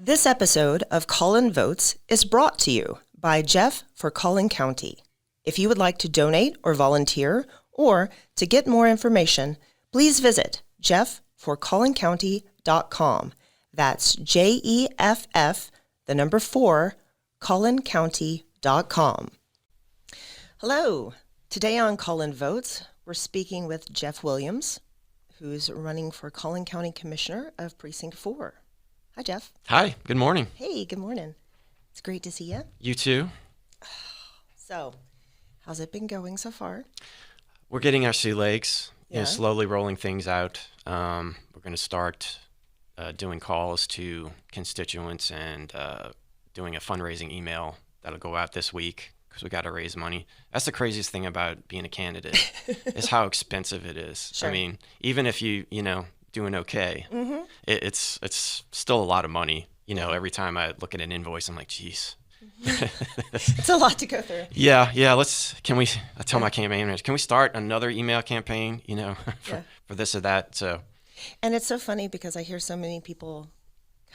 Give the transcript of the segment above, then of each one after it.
This episode of Collin Votes is brought to you by Jeff for Collin County. If you would like to donate or volunteer or to get more information, please visit jeffforcollincounty.com. That's JEFF, the number 4, collincounty.com. Hello. Today on Collin Votes, we're speaking with Jeff Williams, who's running for Collin County Commissioner of Precinct 4. Hi, Jeff. Hi, good morning. Hey, good morning. It's great to see you. You too. So, how's it been going so far? We're getting our sea legs, Yeah. slowly rolling things out. We're going to start doing calls to constituents and doing a fundraising email that'll go out this week because we got to raise money. That's the craziest thing about being a candidate is how expensive it is. Sure. I mean, even if you doing okay, it's still a lot of money. Every time I look at an invoice, I'm like, geez. It's a lot to go through. Yeah. I tell my campaign manager, can we start another email campaign, for this or that? So. And it's so funny because I hear so many people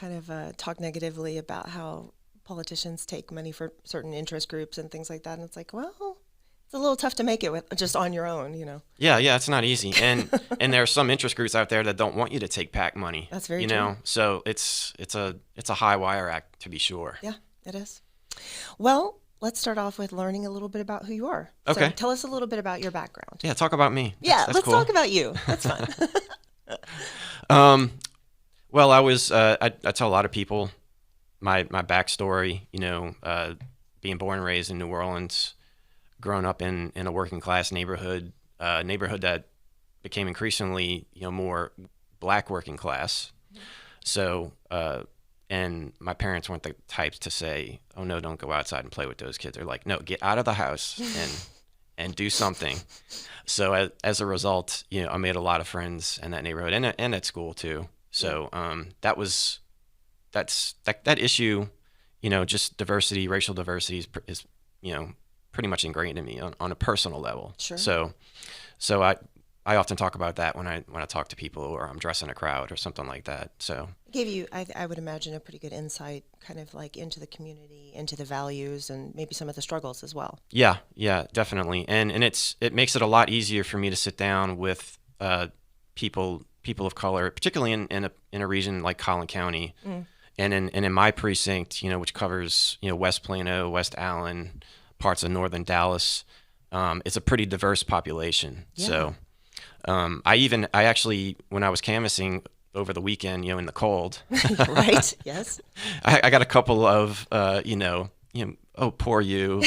kind of talk negatively about how politicians take money for certain interest groups and things like that. And it's like, well, it's a little tough to make it with just on your own, Yeah, it's not easy. And there are some interest groups out there that don't want you to take PAC money. That's very true. So it's a high wire act, to be sure. Yeah, it is. Well, let's start off with learning a little bit about who you are. Okay. So tell us a little bit about your background. Yeah, talk about me. Yeah, That's let's cool. talk about you. That's fun. Well, I was I tell a lot of people my backstory, being born and raised in New Orleans, growing up in a working class neighborhood that became increasingly, more black working class. So, and my parents weren't the types to say, oh no, don't go outside and play with those kids. They're like, no, get out of the house and do something. So as a result, I made a lot of friends in that neighborhood and at school too. So, that issue, just diversity, racial diversity is pretty much ingrained in me on a personal level. Sure. So I often talk about that when I talk to people or I'm dressing a crowd or something like that. So It gave you, I would imagine, a pretty good insight kind of like into the community, into the values, and maybe some of the struggles as well. yeah, definitely. And it makes it a lot easier for me to sit down with people of color, particularly in a region like Collin County. And in my precinct, which covers, West Plano, West Allen, parts of northern Dallas. It's a pretty diverse population. Yeah. So I actually, when I was canvassing over the weekend, in the cold, Right? Yes. I got a couple of, oh, poor you,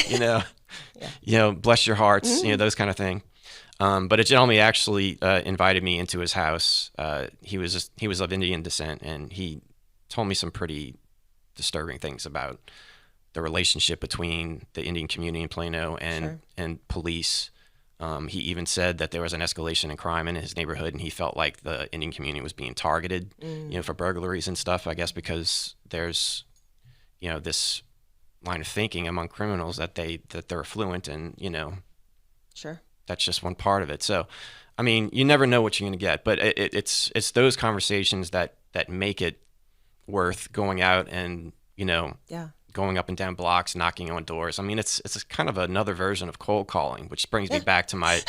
bless your hearts, those kind of thing. But a gentleman actually invited me into his house. He was of Indian descent, and he told me some pretty disturbing things about the relationship between the Indian community in Plano and police. He even said that there was an escalation in crime in his neighborhood, and he felt like the Indian community was being targeted, for burglaries and stuff. I guess because there's, this line of thinking among criminals that they're affluent, and Sure. that's just one part of it. So, I mean, you never know what you're going to get, but it's those conversations that make it worth going out and going up and down blocks, knocking on doors. I mean, it's kind of another version of cold calling, which brings me back to my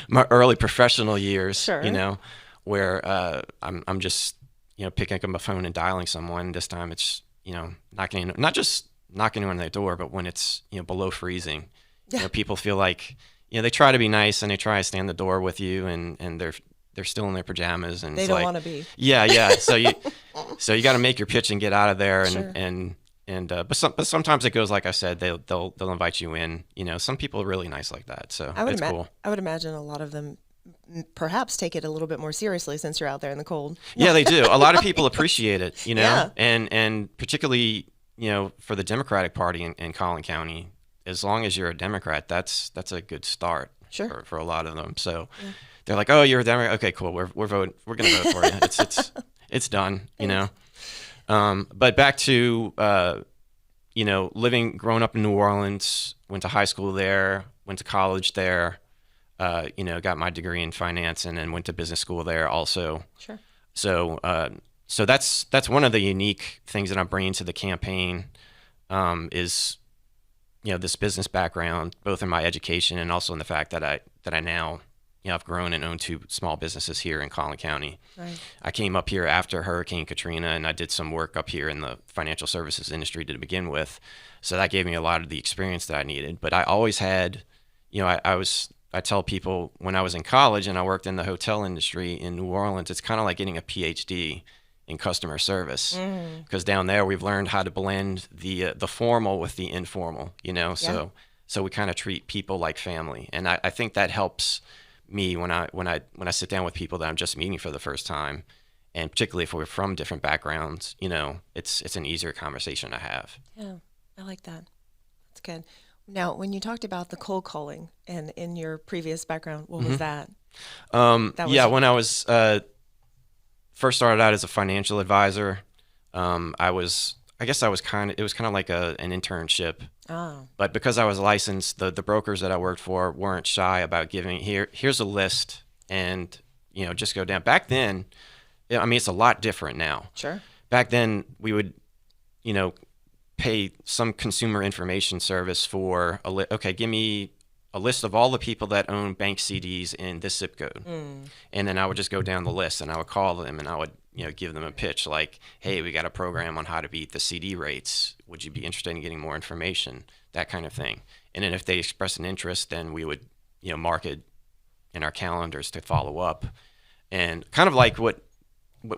my early professional years. Sure. Where I'm just picking up my phone and dialing someone. This time it's not just knocking on their door, but when it's below freezing. Yeah. People feel like they try to be nice and they try to stand the door with you, and they're still in their pajamas and They it's don't like, want to be. Yeah. So you got to make your pitch and get out of there, and Sure. but sometimes it goes like I said, they'll invite you in. Some people are really nice like that, so it's cool. I would imagine a lot of them perhaps take it a little bit more seriously since you're out there in the cold. Yeah, they do. A lot of people appreciate it, Yeah. and particularly for the Democratic Party in Collin County. As long as you're a Democrat, that's a good start. Sure. For a lot of them. So they're like, oh, you're a Democrat. Okay, cool. We're voting. We're gonna vote for you. It's done. But back to growing up in New Orleans, went to high school there, went to college there, got my degree in finance, and then went to business school there also. Sure. So So that's one of the unique things that I'm bringing to the campaign, is, this business background, both in my education and also in the fact that I now, I've grown and own 2 small businesses here in Collin County. Right. I came up here after Hurricane Katrina, and I did some work up here in the financial services industry to begin with. So that gave me a lot of the experience that I needed. But I always had, I tell people when I was in college and I worked in the hotel industry in New Orleans, it's kind of like getting a PhD in customer service, because down there we've learned how to blend the formal with the informal, so we kind of treat people like family. And I think that helps me when I sit down with people that I'm just meeting for the first time, and particularly if we're from different backgrounds, it's an easier conversation to have. Yeah, I like that. That's good. Now, when you talked about the cold calling and in your previous background, what was that? When I was first started out as a financial advisor, it was kind of like an internship. Oh. But because I was licensed, the brokers that I worked for weren't shy about giving here's a list, and just go down. Back then, it's a lot different now. Sure. Back then we would, pay some consumer information service for give me a list of all the people that own bank CDs in this zip code. And then I would just go down the list and I would call them and I would, give them a pitch like, hey, we got a program on how to beat the CD rates. Would you be interested in getting more information? That kind of thing. And then if they express an interest, then we would, mark it in our calendars to follow up. And kind of like what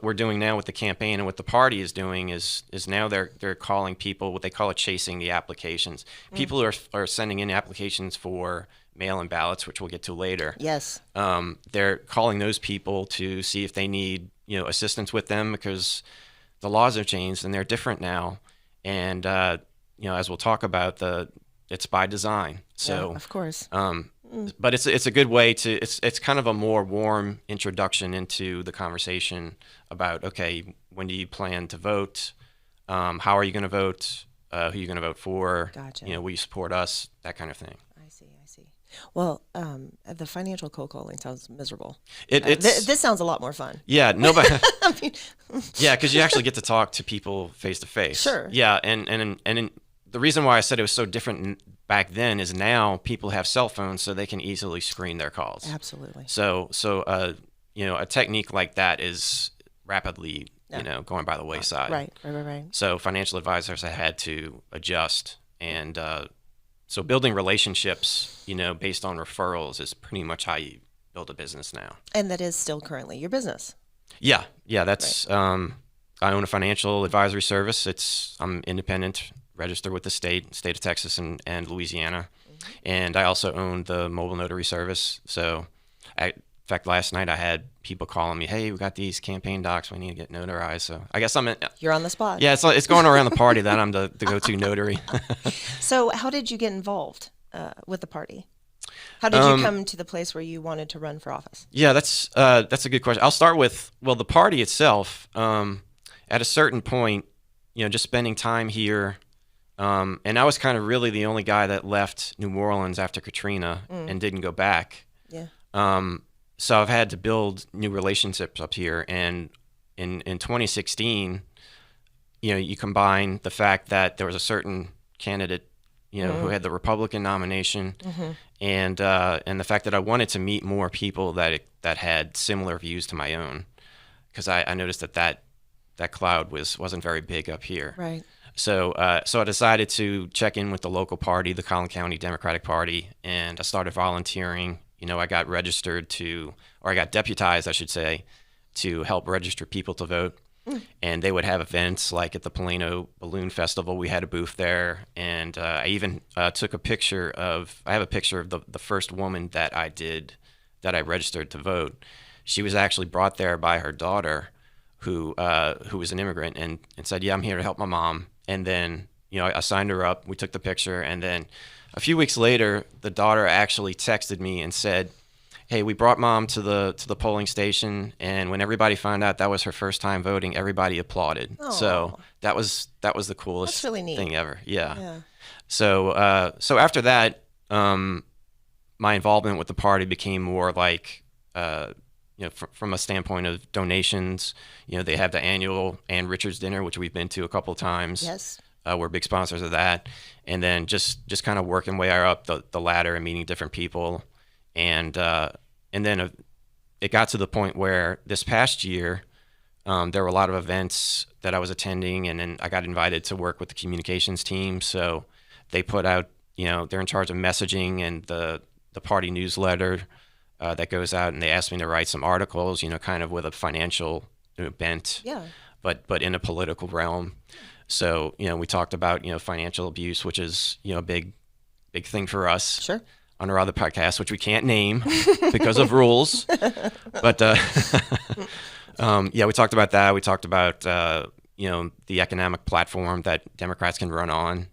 we're doing now with the campaign and what the party is doing is now they're calling people, what they call it, chasing the applications. People who are sending in applications for mail-in ballots, which we'll get to later. Yes. They're calling those people to see if they need assistance with them, because the laws have changed and they're different now. And as we'll talk about, it's by design. So yeah, of course. But it's a good way to it's kind of a more warm introduction into the conversation about, okay, when do you plan to vote? How are you going to vote? Who are you going to vote for? Gotcha. Will you support us? That kind of thing. I see. Well, the financial cold calling sounds miserable. This sounds a lot more fun. Yeah, nobody. I mean, yeah, because you actually get to talk to people face to face. Sure. Yeah, and the reason why I said it was so different back then is now people have cell phones, so they can easily screen their calls. Absolutely. So a technique like that is rapidly going by the wayside. Right. So financial advisors have had to adjust, and so building relationships, based on referrals is pretty much how you build a business now. And that is still currently your business. Yeah. That's right. I own a financial advisory service. I'm independent, registered with the state of Texas and Louisiana, and I also own the mobile notary service. So, in fact, last night I had people calling me, "Hey, we got these campaign docs we need to get notarized." So I guess You're on the spot. Yeah, it's going around the party that I'm the go-to notary. So, how did you get involved with the party? How did you come to the place where you wanted to run for office? Yeah, that's a good question. I'll start with the party itself. At a certain point, just spending time here. And I was kind of really the only guy that left New Orleans after Katrina and didn't go back. Yeah. So I've had to build new relationships up here. And in 2016, you combine the fact that there was a certain candidate, who had the Republican nomination, and the fact that I wanted to meet more people that had similar views to my own, because I noticed that cloud wasn't very big up here. Right. So I decided to check in with the local party, the Collin County Democratic Party, and I started volunteering. I got I got deputized, I should say, to help register people to vote. And they would have events like at the Plano Balloon Festival. We had a booth there, and I even took a picture I have a picture of the first woman that I registered to vote. She was actually brought there by her daughter, who was an immigrant, and said, "Yeah, I'm here to help my mom." And then, I signed her up. We took the picture, and then a few weeks later, the daughter actually texted me and said, "Hey, we brought mom to the polling station, and when everybody found out that was her first time voting, everybody applauded." Aww. So that was the coolest That's really neat. thing ever. Yeah. So after that, my involvement with the party became more like from a standpoint of donations, they have the annual Ann Richards dinner, which we've been to a couple of times. Yes. We're big sponsors of that. And then just kind of working way up the ladder and meeting different people. And then it got to the point where this past year, there were a lot of events that I was attending, and then I got invited to work with the communications team. So they put out, they're in charge of messaging and the party newsletter that goes out, and they asked me to write some articles, kind of with a financial bent, but in a political realm. So, we talked about, financial abuse, which is, a big thing for us. Sure. On our other podcast, which we can't name because of rules. But, we talked about that. We talked about, the economic platform that Democrats can run on,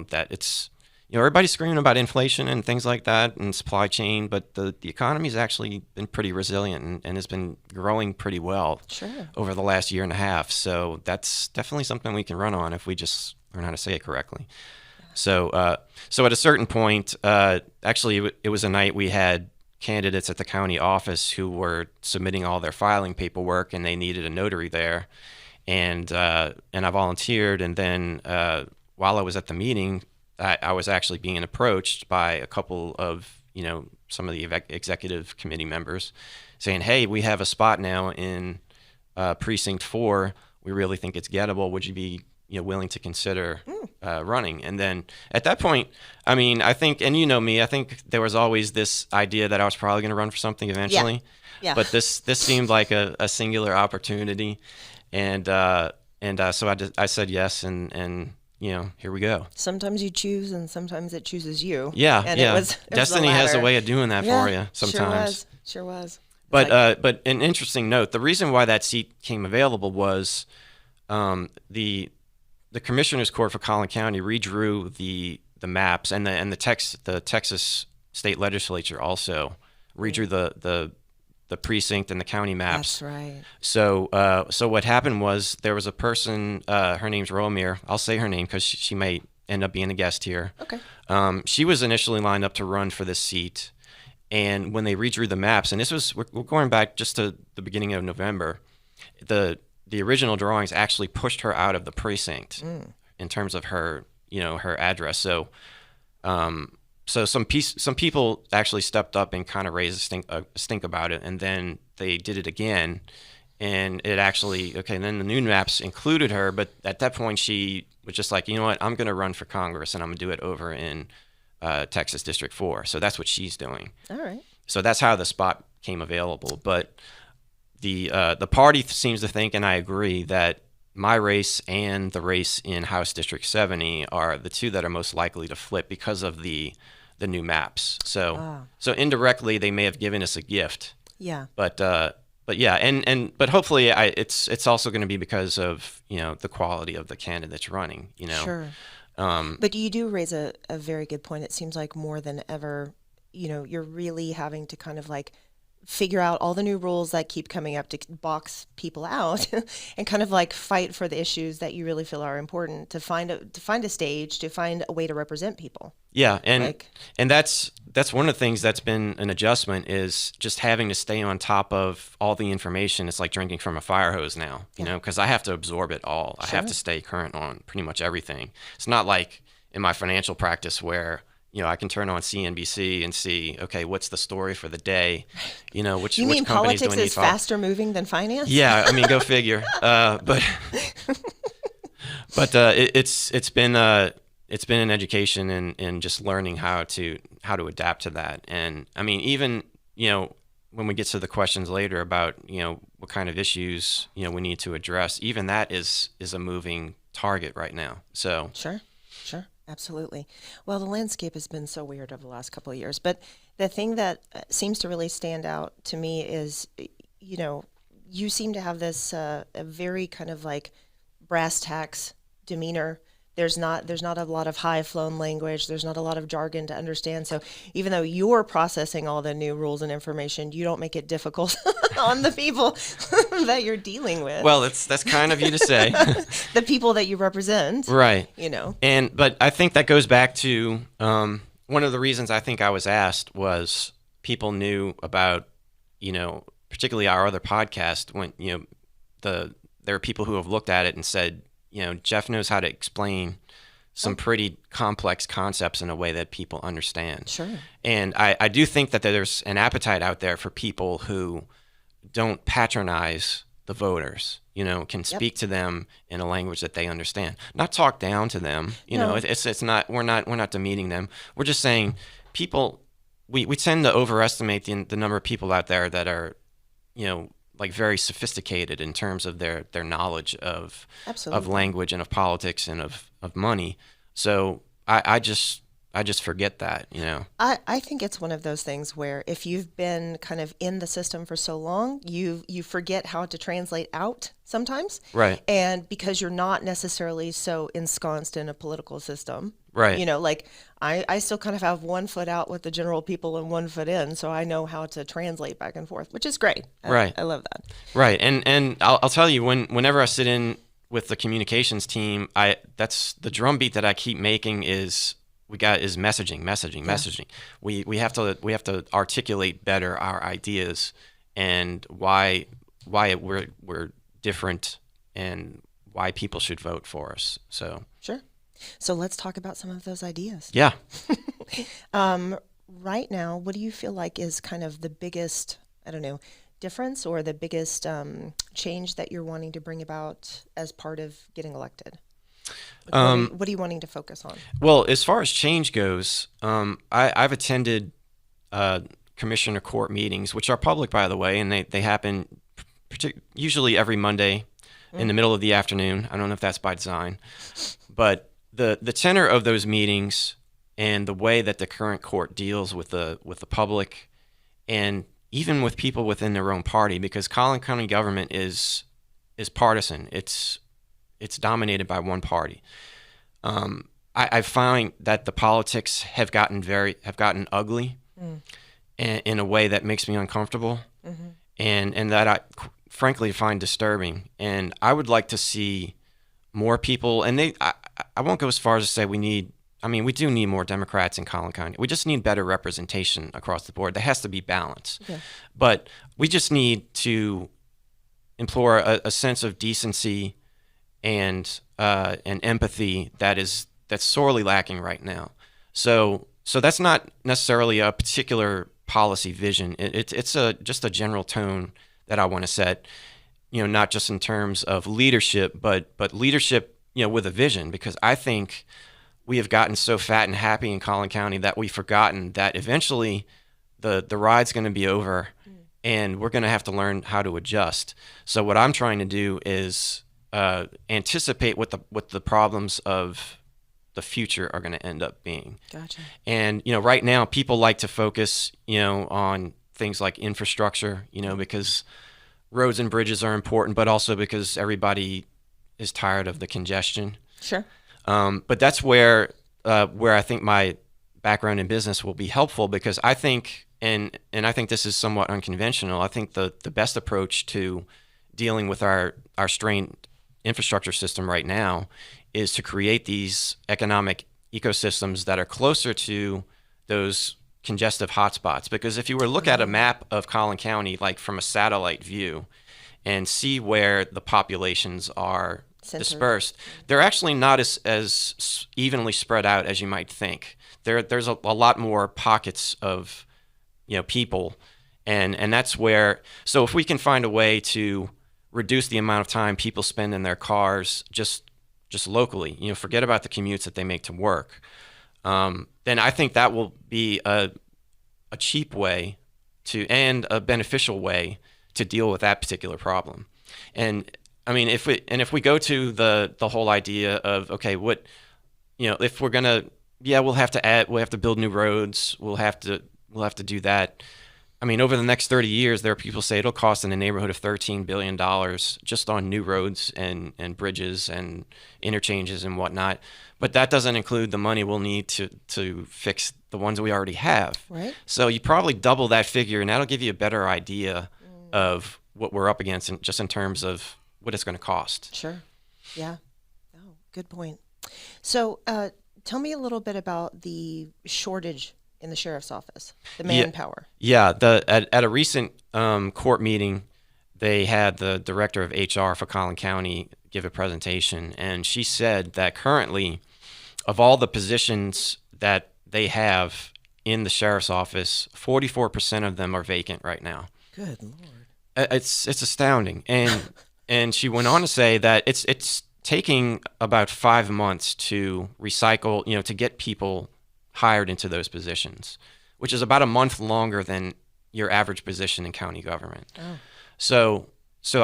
that it's, everybody's screaming about inflation and things like that and supply chain, but the economy's actually been pretty resilient and has been growing pretty well over the last year and a half. So that's definitely something we can run on if we just learn how to say it correctly. So at a certain point, actually it was a night we had candidates at the county office who were submitting all their filing paperwork, and they needed a notary there. And I volunteered. And then while I was at the meeting, I was actually being approached by a couple of, some of the executive committee members saying, hey, we have a spot now in Precinct 4. We really think it's gettable. Would you be willing to consider running? And then at that point, I mean, I think, and me, I think there was always this idea that I was probably going to run for something eventually. Yeah. But this seemed like a singular opportunity. And so I said yes, and here we go. Sometimes you choose, and sometimes it chooses you. Yeah, and yeah. It was Destiny has a way of doing that for you sometimes. Sure was. But an interesting note: the reason why that seat came available was the Commissioner's Court for Collin County redrew the maps, and the Texas State Legislature also redrew the precinct and the county maps. That's right. So what happened was there was a person, her name's Romir. I'll say her name because she may end up being a guest here. Okay. She was initially lined up to run for this seat, and when they redrew the maps, and we're going back just to the beginning of November, the original drawings actually pushed her out of the precinct in terms of her her address. So some people actually stepped up and kind of raised a stink about it, and then they did it again, and it actually and then the new maps included her, but at that point she was just like, you know what, I'm going to run for Congress, and I'm going to do it over in Texas District 4. So that's what she's doing. All right. So that's how the spot came available. But the party seems to think, and I agree, that my race and the race in House District 70 are the two that are most likely to flip because of the new maps. So indirectly they may have given us a gift. Yeah. But yeah, but hopefully it's also going to be because of the quality of the candidates running. Sure. But you do raise a very good point. It seems like more than ever, you're really having to kind of like figure out all the new rules that keep coming up to box people out and kind of like fight for the issues that you really feel are important, to find a stage, to find a way to represent people. Yeah. And that's one of the things that's been an adjustment, is just having to stay on top of all the information. It's like drinking from a fire hose now, because I have to absorb it all. Sure. I have to stay current on pretty much everything. It's not like in my financial practice where I can turn on CNBC and see, okay, what's the story for the day? Which you mean which companies politics do I need is faster moving than finance? Yeah, I mean, go figure. But it's been an education in just learning how to adapt to that. And I mean, even when we get to the questions later about what kind of issues we need to address, even that is a moving target right now. So Sure. Absolutely. Well, the landscape has been so weird over the last couple of years, but the thing that seems to really stand out to me is, you seem to have this a very kind of like brass tacks demeanor. There's not a lot of high flown language. There's not a lot of jargon to understand. So even though you're processing all the new rules and information, you don't make it difficult on the people that you're dealing with. Well, that's kind of you to say. The people that you represent. Right. But I think that goes back to one of the reasons I think I was asked was people knew about, particularly our other podcast, when there are people who have looked at it and said, Jeff knows how to explain some pretty complex concepts in a way that people understand. Sure. And I do think that there's an appetite out there for people who don't patronize the voters, can speak to them in a language that they understand, not talk down to them. It's not, we're not demeaning them. We're just saying people, we tend to overestimate the number of people out there that are, like very sophisticated in terms of their knowledge of language and of politics and of money. So I just forget that, I think it's one of those things where if you've been kind of in the system for so long, you forget how to translate out sometimes. Right. And because you're not necessarily so ensconced in a political system. Right. Like I still kind of have one foot out with the general people and one foot in, so I know how to translate back and forth, which is great. Right. I love that. Right. And I'll tell you, whenever I sit in with the communications team, that's the drumbeat that I keep making is messaging. We have to articulate better our ideas and why we're different and why people should vote for us. So sure. So let's talk about some of those ideas. Yeah. Right now, what do you feel like is kind of the biggest, difference or the biggest change that you're wanting to bring about as part of getting elected? What are you wanting to focus on? Well, as far as change goes, I've attended commissioner court meetings, which are public, by the way, and they happen usually every Monday in the middle of the afternoon. I don't know if that's by design, but the tenor of those meetings and the way that the current court deals with the public and even with people within their own party, because Collin County government is partisan. It's dominated by one party. I find that the politics have gotten ugly in a way that makes me uncomfortable, and that I frankly find disturbing. And I would like to see more people. And I won't go as far as to say we do need more Democrats in Collin County. We just need better representation across the board. There has to be balance. Yeah. But we just need to implore a sense of decency and empathy that's sorely lacking right now. So that's not necessarily a particular policy vision. It's just a general tone that I want to set. Not just in terms of leadership, but leadership, with a vision. Because I think we have gotten so fat and happy in Collin County that we've forgotten that eventually the ride's going to be over, and we're going to have to learn how to adjust. So what I'm trying to do is anticipate what the problems of the future are going to end up being. Gotcha. And right now people like to focus on things like infrastructure, because roads and bridges are important, but also because everybody is tired of the congestion. Sure. But that's where I think my background in business will be helpful, because I think, and I think this is somewhat unconventional, I think the best approach to dealing with our strained infrastructure system right now is to create these economic ecosystems that are closer to those congestive hotspots. Because if you were to look at a map of Collin County, like from a satellite view, and see where the populations are dispersed, they're actually not as evenly spread out as you might think. There's a lot more pockets of people, and that's where. So if we can find a way to reduce the amount of time people spend in their cars just locally, forget about the commutes that they make to work, then I think that will be a cheap way and a beneficial way to deal with that particular problem. And I mean, if we go to the whole idea of, okay, what, if we're gonna, we'll have to build new roads, we'll have to do that. I mean, over the next 30 years, there are people say it'll cost in the neighborhood of $13 billion just on new roads and bridges and interchanges and whatnot. But that doesn't include the money we'll need to fix the ones we already have. Right. So you probably double that figure, and that'll give you a better idea of what we're up against, just in terms of what it's going to cost. Sure. Yeah. Oh, good point. So tell me a little bit about the shortage in the sheriff's office, the Yeah, manpower. yeah. At a recent court meeting, they had the director of HR for Collin County give a presentation, and she said that currently, of all the positions that they have in the sheriff's office, 44% of them are vacant right now. Good Lord. It's astounding, and she went on to say that it's taking about 5 months to recycle, to get people hired into those positions, which is about a month longer than your average position in county government. Oh. So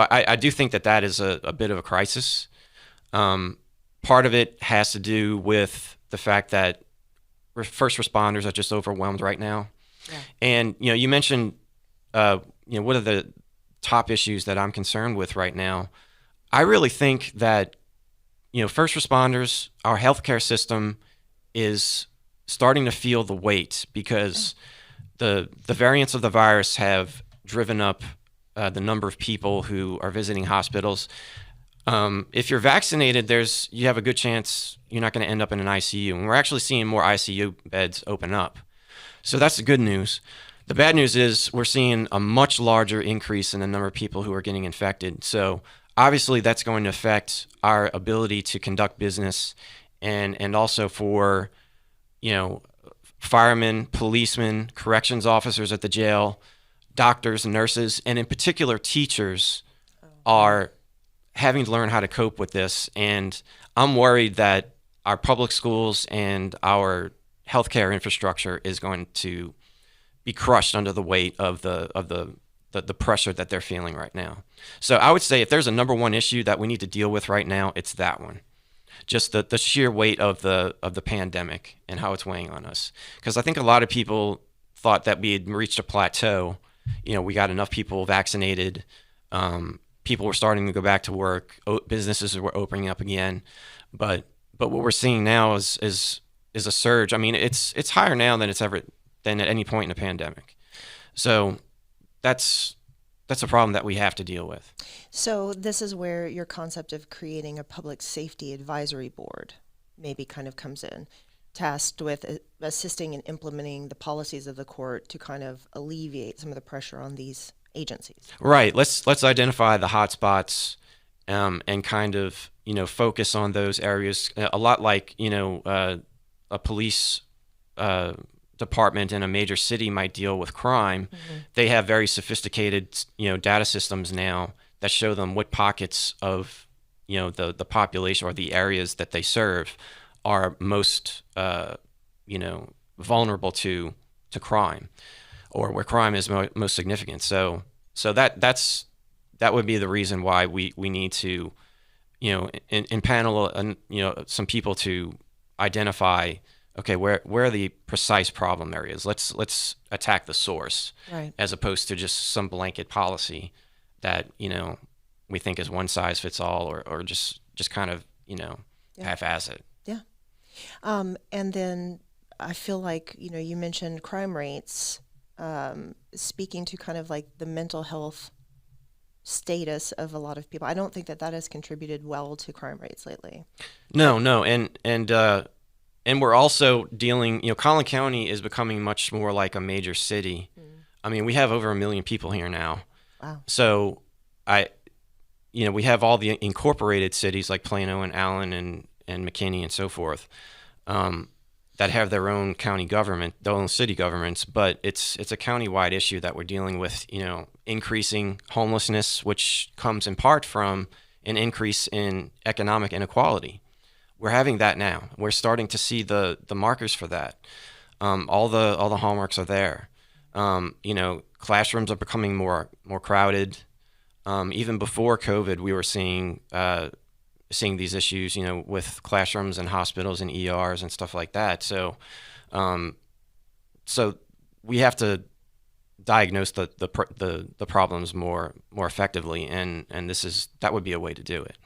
I do think that is a bit of a crisis. Part of it has to do with the fact that first responders are just overwhelmed right now. Yeah. And, you mentioned, what are the top issues that I'm concerned with right now? I really think that, first responders, our healthcare system is starting to feel the weight because the variants of the virus have driven up the number of people who are visiting hospitals. If you're vaccinated, you have a good chance you're not going to end up in an ICU. And we're actually seeing more ICU beds open up. So that's the good news. The bad news is we're seeing a much larger increase in the number of people who are getting infected. So obviously that's going to affect our ability to conduct business and also for, firemen, policemen, corrections officers at the jail, doctors, nurses, and in particular teachers are having to learn how to cope with this. And I'm worried that our public schools and our healthcare infrastructure is going to be crushed under the weight of the pressure that they're feeling right now. So I would say if there's a number one issue that we need to deal with right now, it's that one. Just the sheer weight of the pandemic and how it's weighing on us. Because I think a lot of people thought that we had reached a plateau. We got enough people vaccinated. People were starting to go back to work. Businesses were opening up again. But what we're seeing now is a surge. I mean, it's higher now than than at any point in the pandemic. So that's a problem that we have to deal with. So this is where your concept of creating a public safety advisory board maybe kind of comes in, tasked with assisting and implementing the policies of the court to kind of alleviate some of the pressure on these agencies. Right. Let's identify the hot spots and kind of focus on those areas. A lot like a police department in a major city might deal with crime. Mm-hmm. They have very sophisticated data systems now that show them what pockets of the population or the areas that they serve are most vulnerable to crime, or where crime is most significant. So that would be the reason why we need to impanel some people to identify, okay, where are the precise problem areas? Let's attack the source, right, as opposed to just some blanket policy that we think is one size fits all, or just kind of half-ass it. Yeah. And then I feel like you mentioned crime rates, speaking to kind of like the mental health status of a lot of people. I don't think that has contributed well to crime rates lately. No, and we're also dealing, Collin County is becoming much more like a major city. Mm. I mean, we have over 1 million people here now. Wow. So we have all the incorporated cities like Plano and Allen and McKinney and so forth, that have their own county government, their own city governments, but it's a county-wide issue that we're dealing with, increasing homelessness, which comes in part from an increase in economic inequality. We're having that now. We're starting to see the markers for that. All the hallmarks are there. Classrooms are becoming more crowded. Even before COVID, we were seeing these issues, with classrooms and hospitals and ERs and stuff like that. So we have to diagnose the problems more effectively, and that would be a way to do it.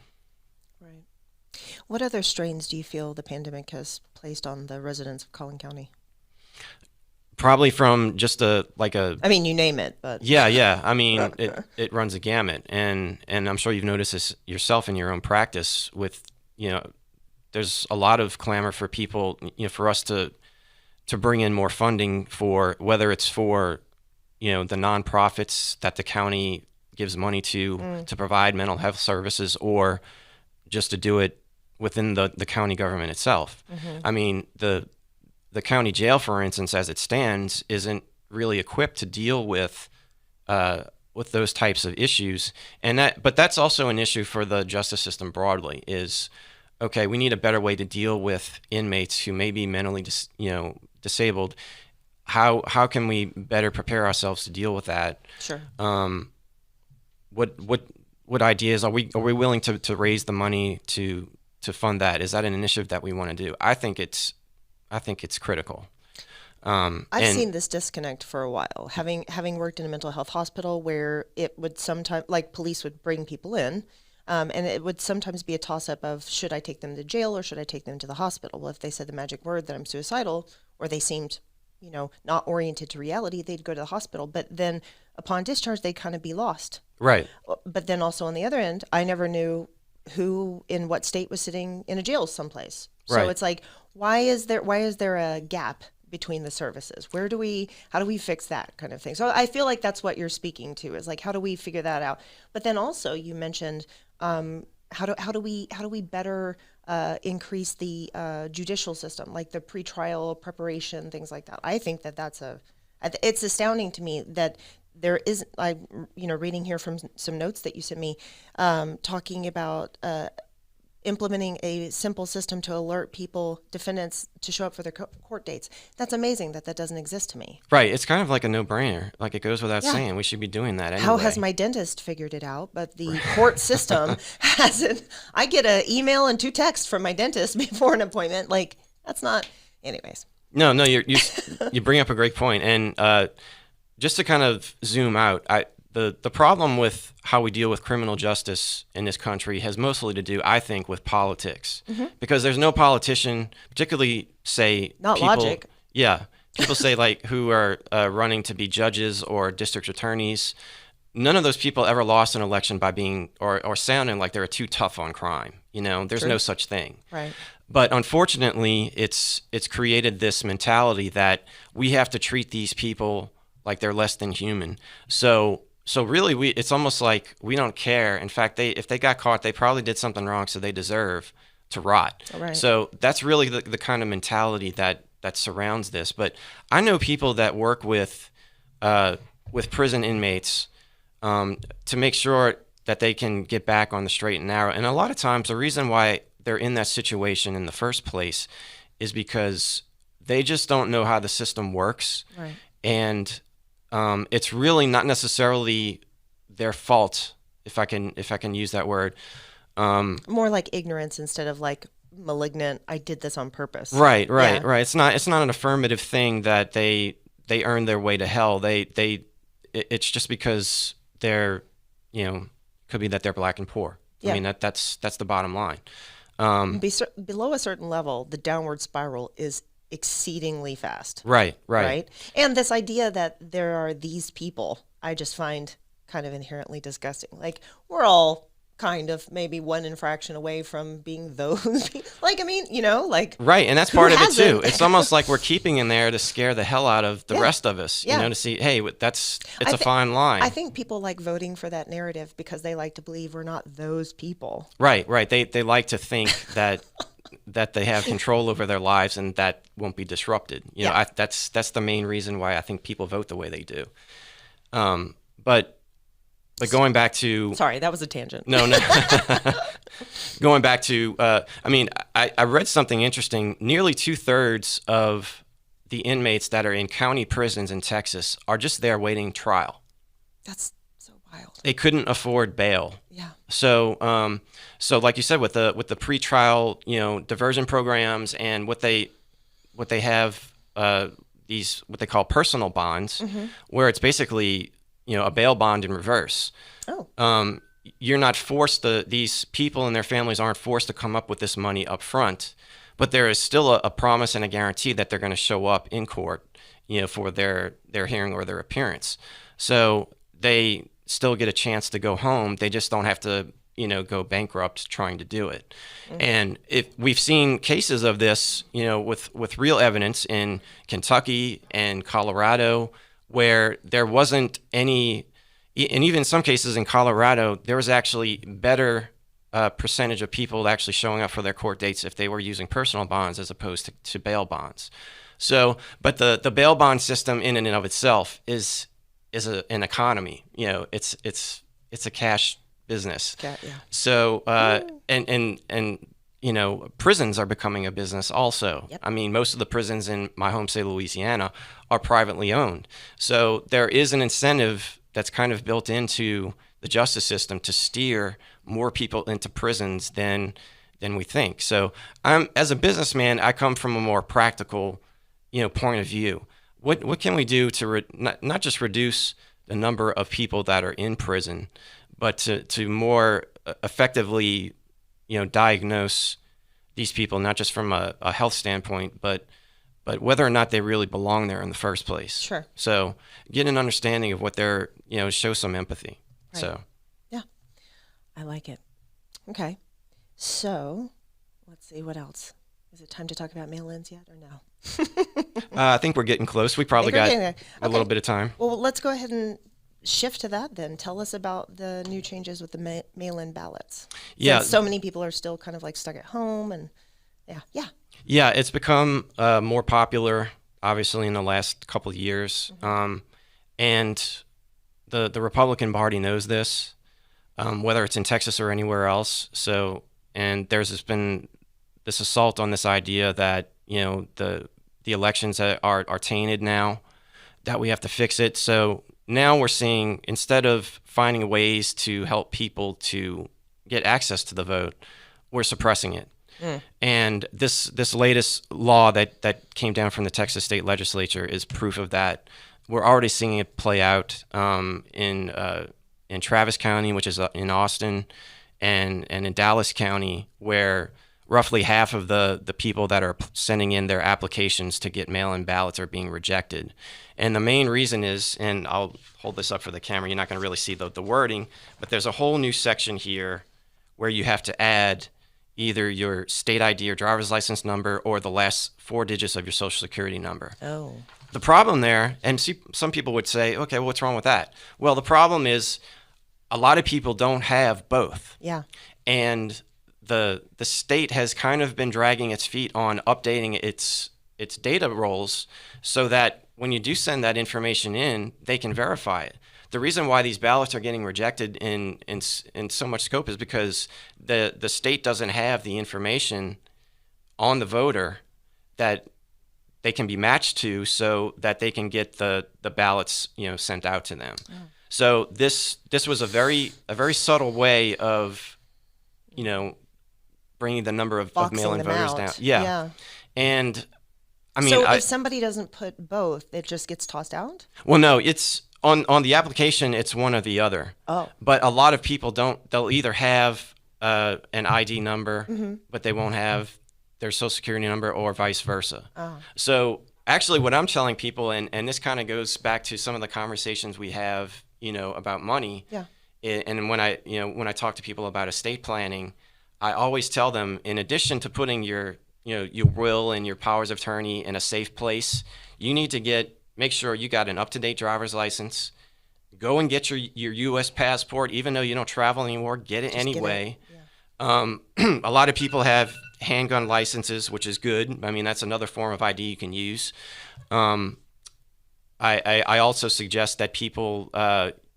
Right. What other strains do you feel the pandemic has placed on the residents of Collin County? Probably from just I mean, you name it, but yeah. I mean, it runs a gamut, and I'm sure you've noticed this yourself in your own practice. With there's a lot of clamor for people, for us to to bring in more funding for, whether it's for, the nonprofits that the county gives money to provide mental health services, or just to do it within the county government itself. I mean, the county jail, for instance, as it stands, isn't really equipped to deal with those types of issues. But that's also an issue for the justice system broadly. Is, okay, we need a better way to deal with inmates who may be mentally disabled. How can we better prepare ourselves to deal with that? Sure. What ideas are we willing to raise the money to fund that? Is that an initiative that we want to do? I think it's critical. I've seen this disconnect for a while, having worked in a mental health hospital where it would sometimes, like, police would bring people in, and it would sometimes be a toss-up of, should I take them to jail or should I take them to the hospital? Well, if they said the magic word that I'm suicidal, or they seemed, not oriented to reality, they'd go to the hospital. But then upon discharge, they'd kind of be lost. Right. But then also on the other end, I never knew who in what state was sitting in a jail someplace. So Right. it's like, why is there a gap between the services? How do we fix that kind of thing? So I feel like that's what you're speaking to, is like, how do we figure that out? But then also you mentioned, how do we better increase the judicial system, like the pretrial preparation, things like that. I think it's astounding to me that there isn't, reading here from some notes that you sent me, talking about implementing a simple system to alert defendants to show up for their court dates. That's amazing that doesn't exist to me. Right. It's kind of like a no-brainer. Like, it goes without saying. We should be doing that anyway. How has my dentist figured it out? But the court system hasn't. I get an email and 2 texts from my dentist before an appointment. Like, that's not. Anyways. No, you bring up a great point. And just to kind of zoom out, the problem with how we deal with criminal justice in this country has mostly to do, I think, with politics. Because there's no politician, particularly, say, not people, logic. Yeah, people say, like, who are running to be judges or district attorneys. None of those people ever lost an election by being or sounding like they were too tough on crime. There's True. no such thing. Right. But unfortunately, it's created this mentality that we have to treat these people like they're less than human. So really, it's almost like we don't care. In fact, if they got caught, they probably did something wrong, so they deserve to rot. Right. So that's really the kind of mentality that surrounds this. But I know people that work with prison inmates to make sure that they can get back on the straight and narrow. And a lot of times, the reason why they're in that situation in the first place is because they just don't know how the system works. Right. And it's really not necessarily their fault, if I can use that word. More like ignorance instead of like malignant. I did this on purpose. Right. Yeah. It's not an affirmative thing that they earned their way to hell. It's just because they're, could be that they're black and poor. Yeah. I mean, that's the bottom line. Below a certain level, the downward spiral is exceedingly fast. Right. And this idea that there are these people, I just find kind of inherently disgusting. Like, we're all kind of maybe one infraction away from being those people. Like, I mean, Right, and that's part of it too. hasn't? It's almost like we're keeping in there to scare the hell out of the rest of us, to see, hey, it's a fine line. I think people like voting for that narrative because they like to believe we're not those people. Right. They like to think that they have control over their lives and that won't be disrupted. That's the main reason why I think people vote the way they do. But going back to... Sorry, that was a tangent. No. Going back to... I read something interesting. Nearly 2/3 of the inmates that are in county prisons in Texas are just there waiting trial. That's so wild. They couldn't afford bail. Yeah. So like you said, with the pretrial, diversion programs and what they have, these what they call personal bonds, where it's basically... a bail bond in reverse. Oh. You're not forced these people and their families aren't forced to come up with this money up front, but there is still a promise and a guarantee that they're going to show up in court, for their hearing or their appearance. So they still get a chance to go home. They just don't have to, go bankrupt trying to do it. And if we've seen cases of this, with real evidence in Kentucky and Colorado, where there wasn't any, and even in some cases in Colorado, there was actually better percentage of people actually showing up for their court dates if they were using personal bonds as opposed to bail bonds. So, but the bail bond system in and of itself is an economy. It's a cash business. Yeah. So, and prisons are becoming a business also. Yep. I mean, most of the prisons in my home state, Louisiana, are privately owned. So there is an incentive that's kind of built into the justice system to steer more people into prisons than we think. So as a businessman, I come from a more practical, point of view. What can we do to not just reduce the number of people that are in prison, but to more effectively, diagnose these people, not just from a health standpoint, but whether or not they really belong there in the first place. Sure. So get an understanding of what they're, show some empathy. Right. So. Yeah, I like it. Okay. So let's see, what else? Is it time to talk about mail-ins yet or no? I think we're getting close. We probably got a little bit of time. Well, let's go ahead and shift to that then. Tell us about the new changes with the mail-in ballots. Yeah. Since so many people are still kind of like stuck at home and Yeah, it's become more popular, obviously, in the last couple of years. And the Republican Party knows this, whether it's in Texas or anywhere else. So, and there's been this assault on this idea that, the elections are tainted now, that we have to fix it. So now we're seeing, instead of finding ways to help people to get access to the vote, we're suppressing it. And this latest law that came down from the Texas state legislature is proof of that. We're already seeing it play out in Travis County, which is in Austin, and in Dallas County, where roughly half of the people that are sending in their applications to get mail-in ballots are being rejected. And the main reason is, and I'll hold this up for the camera, you're not going to really see the wording, but there's a whole new section here where you have to add either your state ID or driver's license number or the last 4 digits of your social security number. Oh. The problem there, and some people would say, okay, well, what's wrong with that? Well, the problem is a lot of people don't have both. Yeah. And the state has kind of been dragging its feet on updating its data rolls so that when you do send that information in, they can verify it. The reason why these ballots are getting rejected in so much scope is because the state doesn't have the information on the voter that they can be matched to so that they can get the ballots sent out to them. Oh. So this was a very subtle way of bringing the number of mail-in voters down. Yeah. And I mean, so if somebody doesn't put both, it just gets tossed out? Well, no, it's on the application, it's one or the other. Oh. But a lot of people don't. They'll either have an ID number, but they won't have their social security number, or vice versa. Oh. So actually what I'm telling people, and this kind of goes back to some of the conversations we have, about money. Yeah. And when I talk to people about estate planning, I always tell them, in addition to putting your will and your powers of attorney in a safe place, you need to make sure you got an up-to-date driver's license. Go and get your U.S. passport, even though you don't travel anymore. Get it anyway. Yeah. A lot of people have handgun licenses, which is good. I mean, that's another form of ID you can use. I also suggest that people,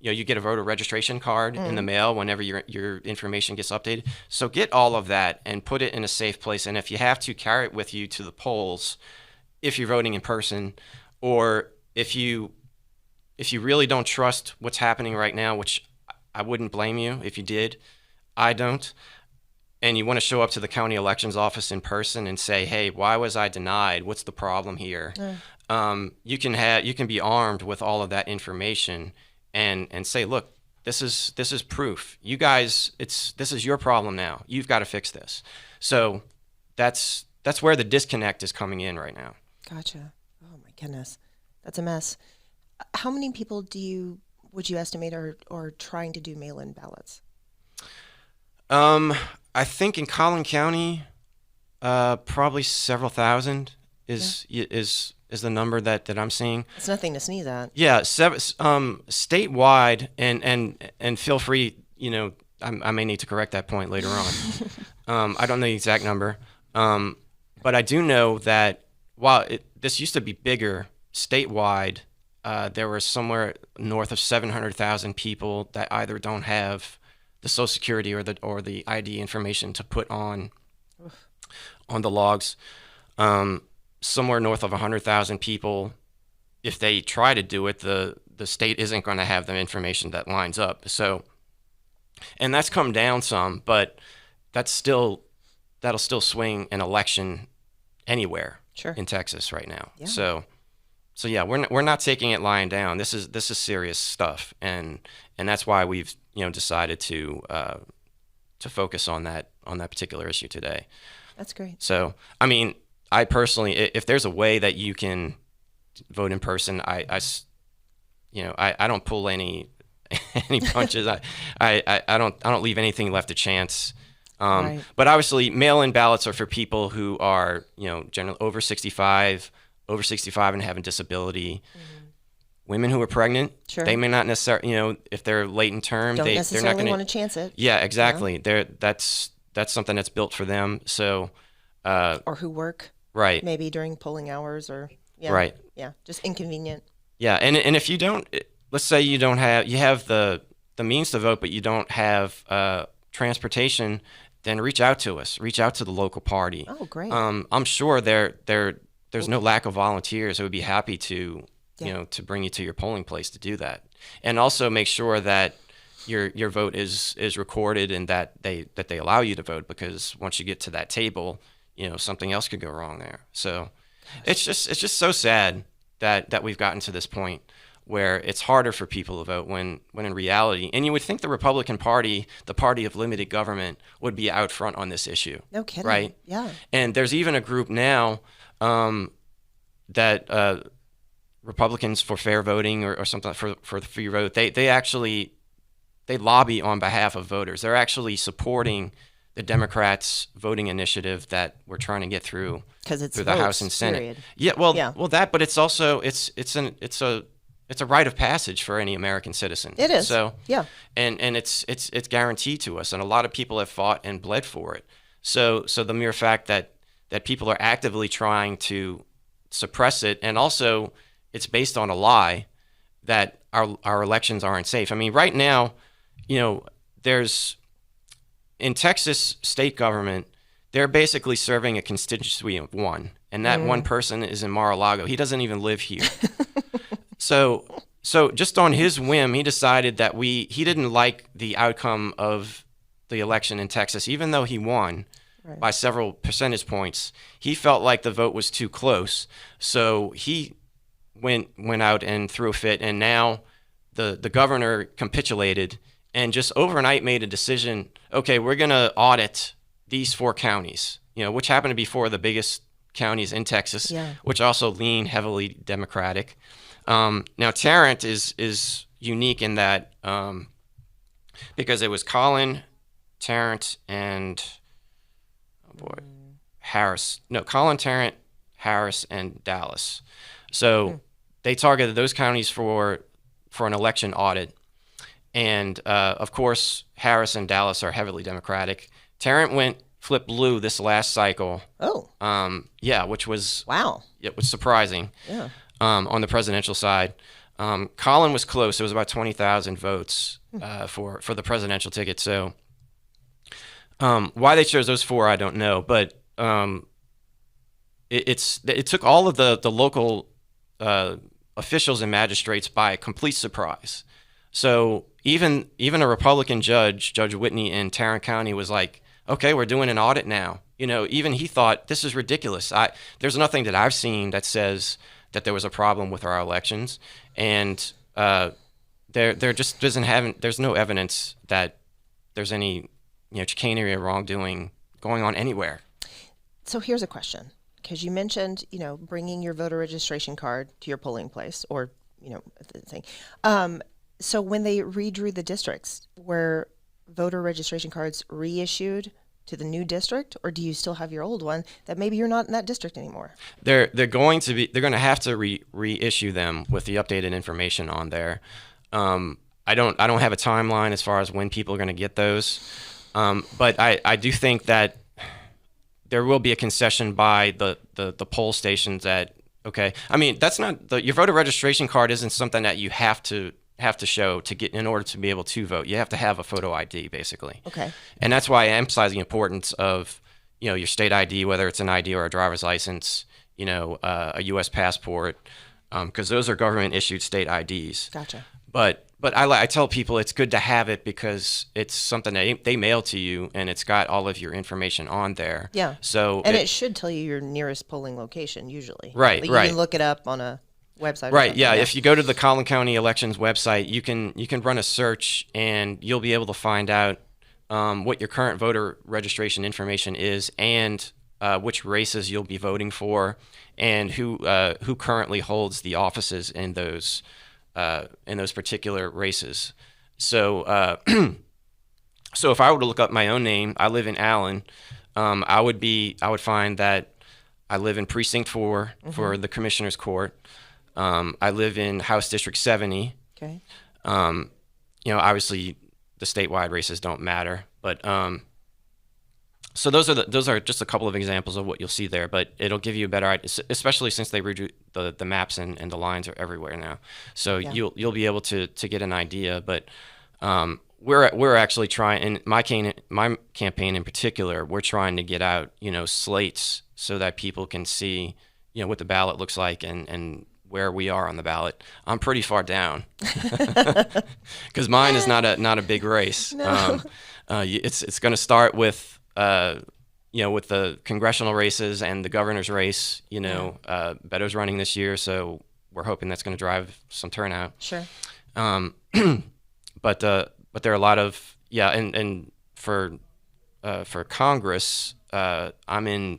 you get a voter registration card in the mail whenever your information gets updated. So get all of that and put it in a safe place. And if you have to, carry it with you to the polls if you're voting in person, or if you really don't trust what's happening right now, which I wouldn't blame you if you did. I don't. And you want to show up to the county elections office in person and say, hey, why was I denied? What's the problem here? You can be armed with all of that information and say, look, this is proof. You guys, this is your problem now. You've got to fix this. So that's where the disconnect is coming in right now. Gotcha. Oh my goodness, that's a mess. How many people would you estimate are trying to do mail-in ballots? I think in Collin County, probably several thousand is the number that I'm seeing. It's nothing to sneeze at. Yeah, statewide, and feel free, I may need to correct that point later on. I don't know the exact number, but I do know that while this used to be bigger statewide, there were somewhere north of 700,000 people that either don't have the Social Security or the ID information to put on the logs. Somewhere north of 100,000 people, if they try to do it, the state isn't going to have the information that lines up. So, and that's come down some, but that'll still swing an election anywhere in Texas right now. Yeah. So yeah, we're not taking it lying down. This is serious stuff, and that's why we've decided to focus on that particular issue today. That's great. So I mean, I personally, if there's a way that you can vote in person, I don't pull any punches. I don't leave anything left to chance. Right. But obviously, mail-in ballots are for people who are generally over 65 and have a disability. Mm-hmm. Women who are pregnant, they may not necessarily, if they're late in term, they're not going to want to chance it. Yeah, exactly. Yeah. That's something that's built for them. So, or who work. Right. Maybe during polling hours right. Yeah. Just inconvenient. Yeah. And if you don't, let's say you have the means to vote, but you don't have transportation, then reach out to us. Reach out to the local party. Oh, great. I'm sure there's no lack of volunteers who would be happy to, to bring you to your polling place to do that. And also make sure that your vote is recorded and that they allow you to vote, because once you get to that table, something else could go wrong there. So it's just so sad that we've gotten to this point where it's harder for people to vote when in reality, and you would think the Republican Party, the party of limited government, would be out front on this issue. No kidding. Right? Yeah. And there's even a group now that Republicans for Fair Voting or something for the free vote, they lobby on behalf of voters. They're actually supporting the Democrats' voting initiative that we're trying to get through the House and Senate. Period. Yeah, well, that, but it's also it's a rite of passage for any American citizen. It is. So yeah, and it's guaranteed to us, and a lot of people have fought and bled for it. So the mere fact that people are actively trying to suppress it, and also it's based on a lie that our elections aren't safe. I mean, right now, there's in Texas state government, they're basically serving a constituency of one, and that one person is in Mar-a-Lago. He doesn't even live here. So just on his whim, he decided that he didn't like the outcome of the election in Texas, even though he won by several percentage points. He felt like the vote was too close, so he went out and threw a fit, and now the governor capitulated and just overnight made a decision. Okay, we're going to audit these 4 counties, which happen to be 4 of the biggest counties in Texas, which also lean heavily Democratic. Now, Tarrant is unique in that because it was Collin, Tarrant, and Harris. No, Collin, Tarrant, Harris, and Dallas. So they targeted those counties for an election audit. And, of course, Harris and Dallas are heavily Democratic. Tarrant flipped blue this last cycle. Oh. Which was... Wow. It was surprising. Yeah. On the presidential side. Collin was close. It was about 20,000 votes for the presidential ticket. So why they chose those 4, I don't know. But it took all of the local officials and magistrates by complete surprise. So even a Republican judge, Judge Whitney in Tarrant County, was like, okay, we're doing an audit now. Even he thought, this is ridiculous. There's nothing that I've seen that says that there was a problem with our elections. And there just there's no evidence that there's any chicanery or wrongdoing going on anywhere. So here's a question, because you mentioned, bringing your voter registration card to your polling place or, the thing. So when they redrew the districts, were voter registration cards reissued to the new district, or do you still have your old one that maybe you're not in that district anymore? They're going to have to reissue them with the updated information on there. I don't have a timeline as far as when people are going to get those, but I do think that there will be a concession by the poll stations that, okay, I mean, that's not your voter registration card isn't something that you have to show to get in order to be able to vote. You have to have a photo ID, basically. Okay. And that's why I emphasize the importance of, your state ID, whether it's an ID or a driver's license, a U.S. passport, because those are government issued state IDs. Gotcha. But I tell people it's good to have it because it's something that they mail to you and it's got all of your information on there. Yeah. So and it should tell you your nearest polling location usually. Right. Like right. You can look it up on a website. Right. Yeah. If you go to the Collin County Elections website, you can run a search and you'll be able to find out what your current voter registration information is and which races you'll be voting for and who currently holds the offices in those particular races. So so if I were to look up my own name, I live in Allen. I would find that I live in Precinct 4 for the Commissioner's Court. I live in House District 70. Okay. Obviously the statewide races don't matter, but so those are just a couple of examples of what you'll see there, but it'll give you a better idea, especially since they redo the maps and the lines are everywhere now. So you'll be able to get an idea. But we're actually trying, in my campaign in particular, we're trying to get out slates so that people can see what the ballot looks like and where we are on the ballot. I'm pretty far down because mine is not a big race. No. It's going to start with with the congressional races and the governor's race. Beto's running this year, so we're hoping that's going to drive some turnout. Sure. But there are a lot of and for Congress, I'm in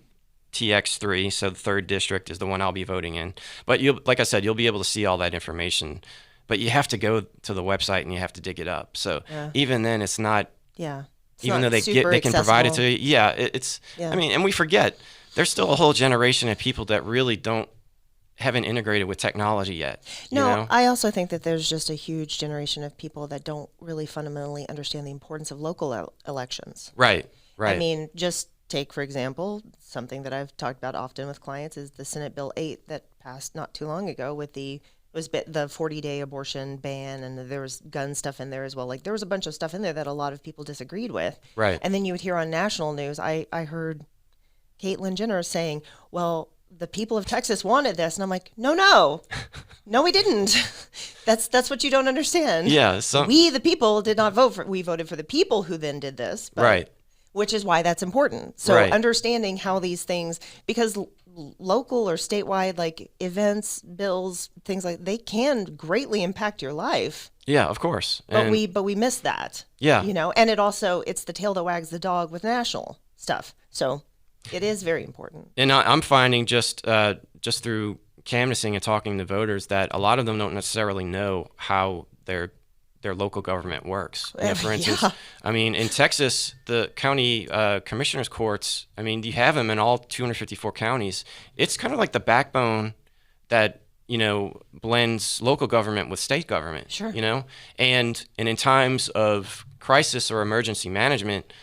TX3, so the 3rd district is the one I'll be voting in. But like I said, you'll be able to see all that information, but you have to go to the website and you have to dig it up. So even then, it's not. Yeah. Even though they can provide it to you, it's. I mean, and we forget there's still a whole generation of people that really haven't integrated with technology yet. No, I also think that there's just a huge generation of people that don't really fundamentally understand the importance of local elections. Right. I mean, just take, for example, something that I've talked about often with clients is the Senate Bill 8 that passed not too long ago with the 40-day abortion ban, and there was gun stuff in there as well. Like there was a bunch of stuff in there that a lot of people disagreed with. Right. And then you would hear on national news, I heard Caitlyn Jenner saying, well, the people of Texas wanted this. And I'm like, no, we didn't. That's what you don't understand. Yeah. We, the people, did not vote for, we voted for the people who then did this. But, right. Which is why that's important. So understanding how these things, because local or statewide like events, bills, things like they can greatly impact your life. Yeah, of course. But we miss that. Yeah. And it's the tail that wags the dog with national stuff. So it is very important. And I'm finding just through canvassing and talking to voters that a lot of them don't necessarily know how their local government works. For instance, I mean, in Texas, the county commissioners' courts, I mean, you have them in all 254 counties. It's kind of like the backbone that, blends local government with state government. Sure. And in times of crisis or emergency management,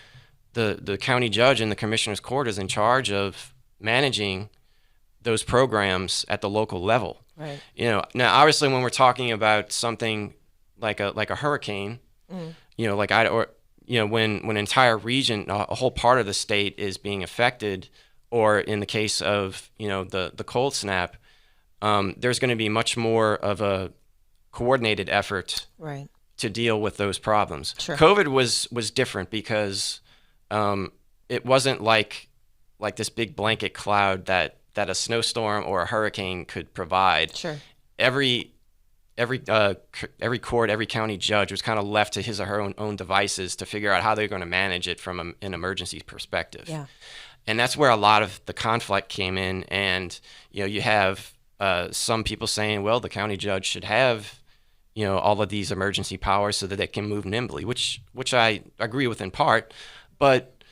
the county judge and the commissioner's court is in charge of managing those programs at the local level. Right. Now, obviously, when we're talking about something like a hurricane, when an entire region, a whole part of the state is being affected, or in the case of the cold snap, there's going to be much more of a coordinated effort to deal with those problems. Sure. COVID was different because it wasn't like this big blanket cloud that a snowstorm or a hurricane could provide. Sure. Every court, every county judge was kind of left to his or her own devices to figure out how they're going to manage it from an emergency perspective. Yeah. And that's where a lot of the conflict came in. And, you have some people saying, well, the county judge should have, all of these emergency powers so that they can move nimbly, which I agree with in part. But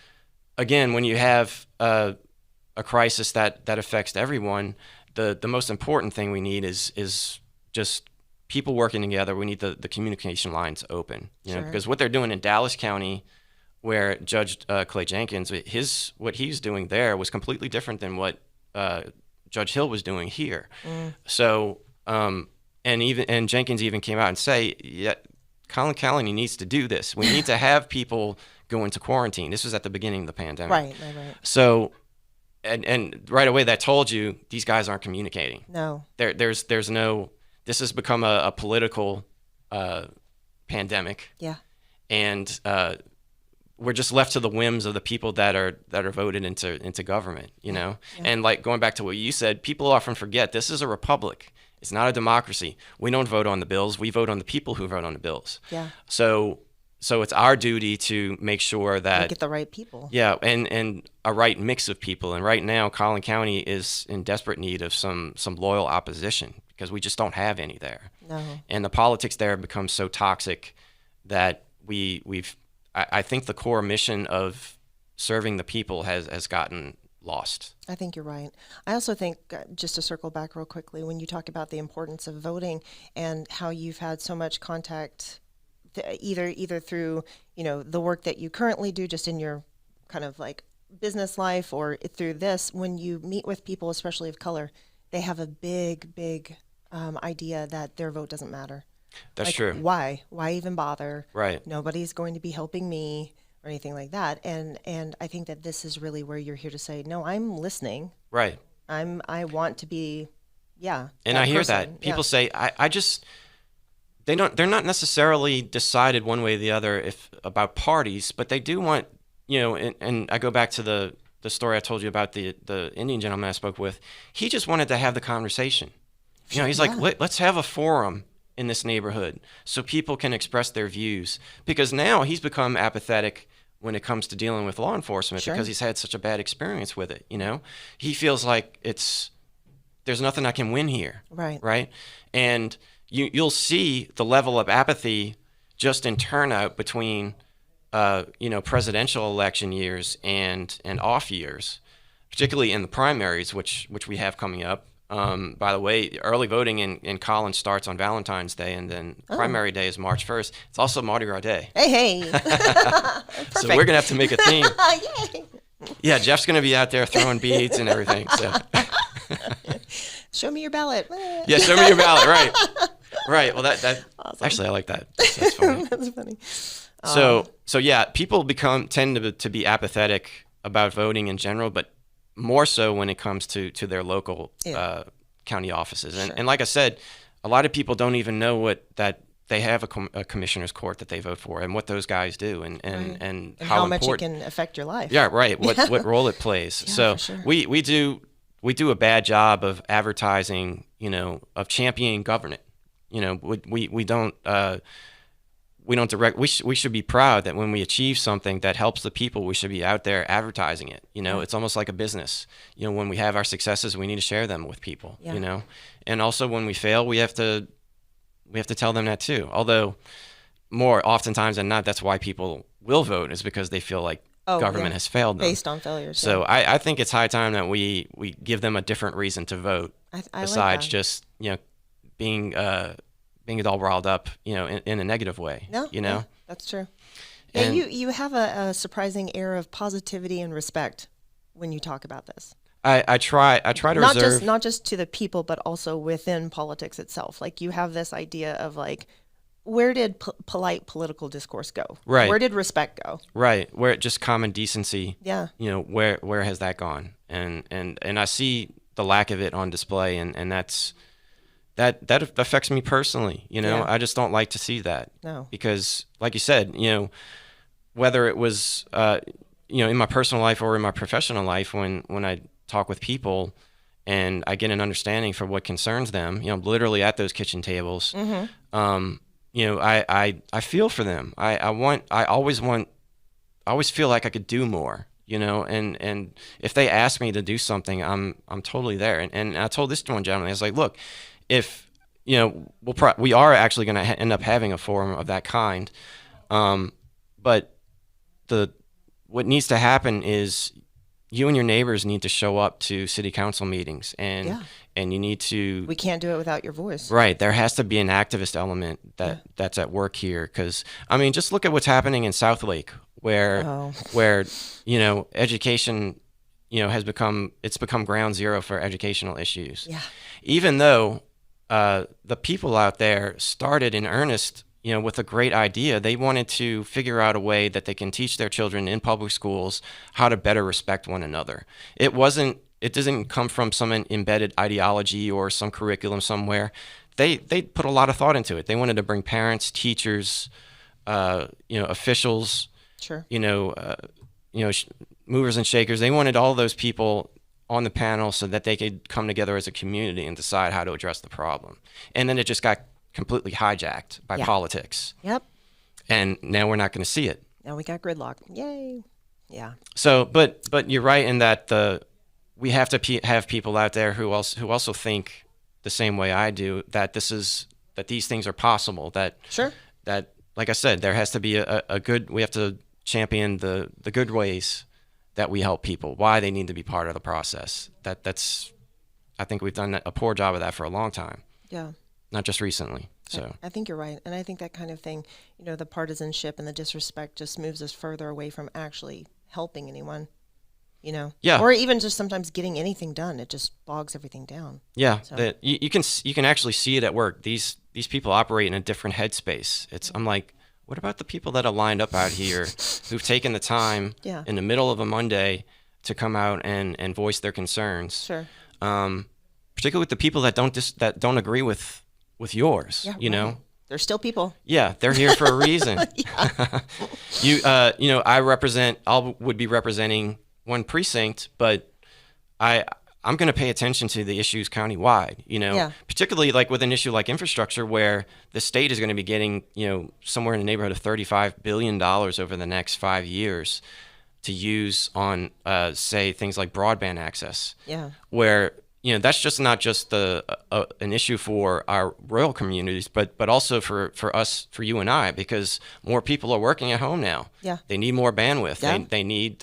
again, when you have a crisis that affects everyone, the most important thing we need is just people working together. We need the communication lines open, Sure. because what they're doing in Dallas County, where Judge Clay Jenkins, what he's doing there was completely different than what Judge Hill was doing here. So, and Jenkins even came out and say, yeah, Collin County needs to do this. We need to have people go into quarantine. This was at the beginning of the pandemic. Right. So, and right away that told you these guys aren't communicating. No. There's no. This has become a political pandemic. Yeah. And we're just left to the whims of the people that are voted into government, Yeah. And like going back to what you said, people often forget this is a republic. It's not a democracy. We don't vote on the bills. We vote on the people who vote on the bills. Yeah. So it's our duty to make sure that we get the right people. Yeah, and a right mix of people. And right now, Collin County is in desperate need of some loyal opposition because we just don't have any there. No. And the politics there have become so toxic that I think the core mission of serving the people has gotten lost. I think you're right. I also think, just to circle back real quickly, when you talk about the importance of voting and how you've had so much contact, either through the work that you currently do, just in your kind of like business life, or through this, when you meet with people, especially of color, they have a big idea that their vote doesn't matter. That's like, true. Why even bother? Right. Nobody's going to be helping me or anything like that. And I think that this is really where you're here to say, no, I'm listening. Right. I want to be, yeah. And I hear that. People say, I just, they're not necessarily decided one way or the other about parties, but they do want, and I go back to the story I told you about the Indian gentleman I spoke with. He just wanted to have the conversation. He's like, let's have a forum in this neighborhood so people can express their views, because now he's become apathetic when it comes to dealing with law enforcement. Sure. Because he's had such a bad experience with it. He feels like there's nothing I can win here. Right. And you'll see the level of apathy just in turnout between presidential election years and off years, particularly in the primaries, which we have coming up. By the way, early voting in Collin starts on Valentine's Day, and then primary day is March 1st. It's also Mardi Gras Day. Hey. So we're going to have to make a theme. Yay. Yeah, Jeff's going to be out there throwing beads and everything. So. Show me your ballot. Yeah, show me your ballot. Right. Well, that awesome. Actually, I like that. That's funny. That's funny. So yeah, people tend to be apathetic about voting in general, but more so when it comes to their local county offices. Sure. And like I said, a lot of people don't even know that they have a commissioner's court that they vote for, and what those guys do, and how much it can affect your life. Yeah, right. What role it plays. Yeah, so sure. we do a bad job of advertising, of championing government. We don't direct. We should be proud that when we achieve something that helps the people, we should be out there advertising it. It's almost like a business. When we have our successes, we need to share them with people. Yeah. And also when we fail, we have to tell them that too. Although more oftentimes than not, that's why people will vote, is because they feel like government has failed them based on failures. So I think it's high time that we give them a different reason to vote besides like just being it all riled up, in a negative way. No, yeah, that's true. And you have a surprising air of positivity and respect when you talk about this. I try to reserve not just to the people, but also within politics itself. Like, you have this idea of like, where did polite political discourse go? Right. Where did respect go? Right. Where just common decency. Yeah. Where has that gone? And I see the lack of it on display, and that affects me personally. Yeah. I just don't like to see that. No. Because like you said, whether it was in my personal life or in my professional life, when I talk with people and I get an understanding for what concerns them, literally at those kitchen tables, Mm-hmm. I feel for them. I always feel like I could do more, and if they ask me to do something, I'm totally there. And I told this to one gentleman, I was like, look, if we are actually going to end up having a forum of that kind. But what needs to happen is you and your neighbors need to show up to city council meetings, and you need to. We can't do it without your voice. Right. There has to be an activist element that's at work here, because just look at what's happening in South Lake, where education has become ground zero for educational issues. Yeah. Even though the people out there started in earnest, with a great idea. They wanted to figure out a way that they can teach their children in public schools how to better respect one another. It doesn't come from some embedded ideology or some curriculum somewhere. They put a lot of thought into it. They wanted to bring parents, teachers, officials, sure, movers and shakers. They wanted all those people on the panel so that they could come together as a community and decide how to address the problem. And then it just got completely hijacked by politics. Yep. And now we're not going to see it. Now we got gridlock. Yay. Yeah. So, but you're right in that we have to have people out there who also think the same way I do, that these things are possible. That sure. That, like I said, there has to be we have to champion the good ways that we help people, why they need to be part of the process. I think we've done a poor job of that for a long time. Yeah. Not just recently. So I think you're right. And I think that kind of thing, the partisanship and the disrespect just moves us further away from actually helping anyone, Yeah. Or even just sometimes getting anything done. It just bogs everything down. Yeah. So. You can actually see it at work. These people operate in a different headspace. I'm like, what about the people that are lined up out here who've taken the time in the middle of a Monday to come out and voice their concerns? Sure. Particularly with the people that don't agree with yours, right. They're still people. Yeah, they're here for a reason. I would be representing one precinct, but I'm going to pay attention to the issues countywide, particularly like with an issue like infrastructure, where the state is going to be getting, somewhere in the neighborhood of $35 billion over the next 5 years to use on, say, things like broadband access. Yeah. Where that's just not just an issue for our rural communities, but also for us, for you and I, because more people are working at home now. Yeah. They need more bandwidth. Yeah. They need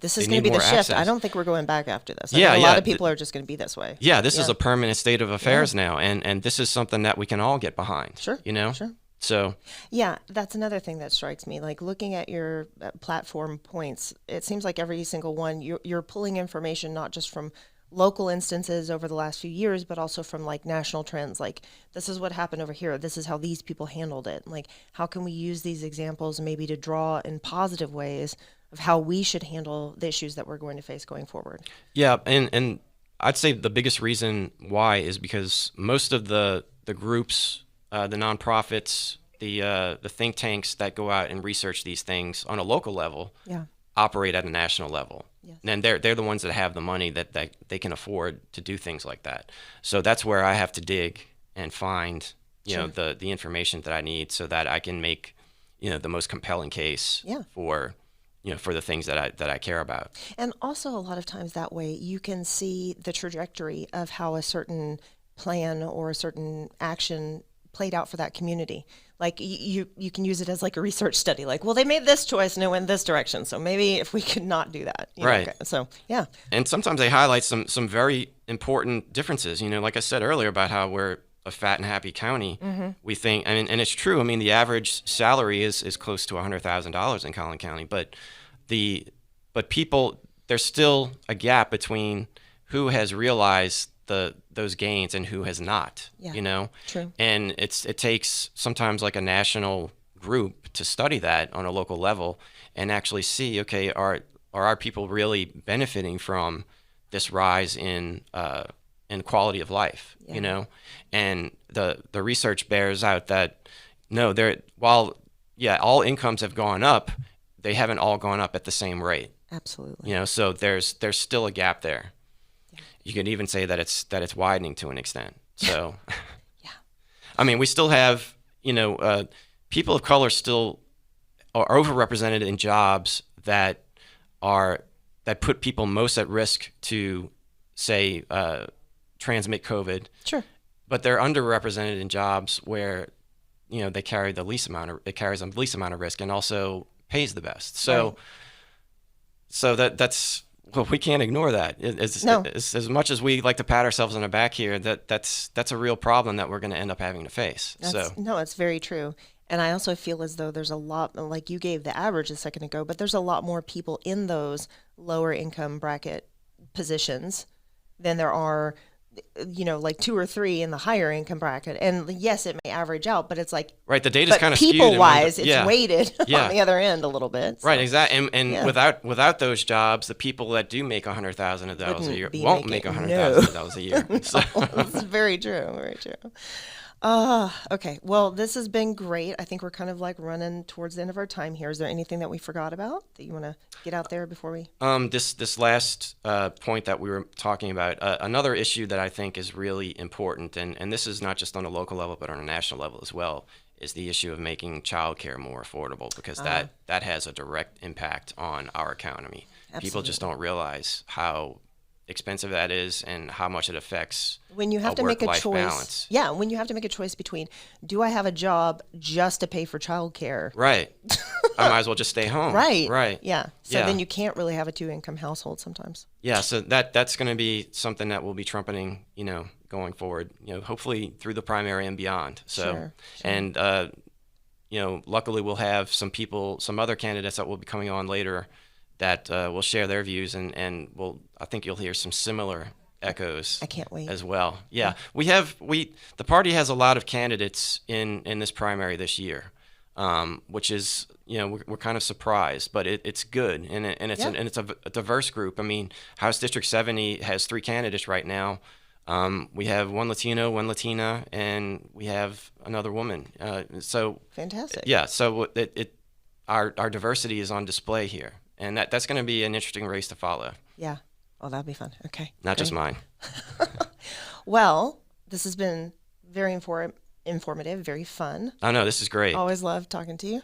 this is going to be the shift. Access. I don't think we're going back after this. A lot of people are just going to be this way. Yeah, this is a permanent state of affairs now, and this is something that we can all get behind. Sure. Sure. So yeah, that's another thing that strikes me. Like looking at your platform points, it seems like every single one you're pulling information not just from local instances over the last few years, but also from like national trends. Like, this is what happened over here. This is how these people handled it. Like, how can we use these examples maybe to draw in positive ways of how we should handle the issues that we're going to face going forward? Yeah, and I'd say the biggest reason why is because most of the groups, the nonprofits, the think tanks that go out and research these things on a local level operate at a national level. Yes. And they're the ones that have the money that they can afford to do things like that. So that's where I have to dig and find the information that I need so that I can make the most compelling case for the things that I care about. And also a lot of times that way you can see the trajectory of how a certain plan or a certain action played out for that community. Like you can use it as like a research study. Like, well, they made this choice and it went this direction. So maybe if we could not do that. Right. So, yeah. And sometimes they highlight some very important differences. Like I said earlier about how we're a fat and happy county. Mm-hmm. We think, and it's true. I mean, the average salary is close to $100,000 in Collin County, but people, there's still a gap between who has realized those gains and who has not, True. And it takes sometimes like a national group to study that on a local level and actually see, okay, are our people really benefiting from this rise in quality of life, and the research bears out that no, while all incomes have gone up, they haven't all gone up at the same rate. Absolutely. So there's still a gap there. You could even say that it's widening to an extent. So, yeah. I mean, we still have, people of color still are overrepresented in jobs that put people most at risk to, say, transmit COVID. Sure. but they're underrepresented in jobs where, you know, they carry the least amount of, it carries the least amount of risk and also pays the best. So, Right. so that's, well, we can't ignore that. No. As much as we like to pat ourselves on the back here, that's a real problem that we're going to end up having to face. No, it's very true. And I also feel as though there's a lot, like you gave the average a second ago, but there's a lot more people in those lower income bracket positions than there are, you know, like 2 or 3 in the higher income bracket. And yes, it may average out, but it's like, right, the data's kind of skewed. People wise, it's yeah. weighted yeah. on the other end a little bit. So. Right, exactly. And without those jobs, the people that do make $100,000 a year won't make $100,000 a year. So. That's very true. Very true. Okay. Well, this has been great. I think we're kind of like running towards the end of our time here. Is there anything that we forgot about that you want to get out there before we? This last point that we were talking about, another issue that I think is really important, and this is not just on a local level but on a national level as well, is the issue of making childcare more affordable, because that has a direct impact on our economy. Absolutely. People just don't realize how expensive that is and how much it affects when you have to make a choice. Balance. Yeah, when you have to make a choice between, do I have a job just to pay for childcare? Right. I might as well just stay home. Right. Right. Yeah. So then you can't really have a 2-income household sometimes. Yeah. So that's going to be something that we'll be trumpeting, you know, going forward, you know, hopefully through the primary and beyond. So, sure. And, you know, luckily we'll have some other candidates that will be coming on later that will share their views, and I think you'll hear some similar echoes. I can't wait. As well. Yeah. The party has a lot of candidates in this primary this year, which is, you know, we're kind of surprised, but it's good, and it's a diverse group. I mean, House District 70 has 3 candidates right now. We have 1 Latino, 1 Latina, and we have another woman. So fantastic. Yeah. So our diversity is on display here. And that's going to be an interesting race to follow. Yeah. Oh, that'll be fun. Okay. Not just mine. Well, this has been very informative, very fun. Oh, no, this is great. Always love talking to you.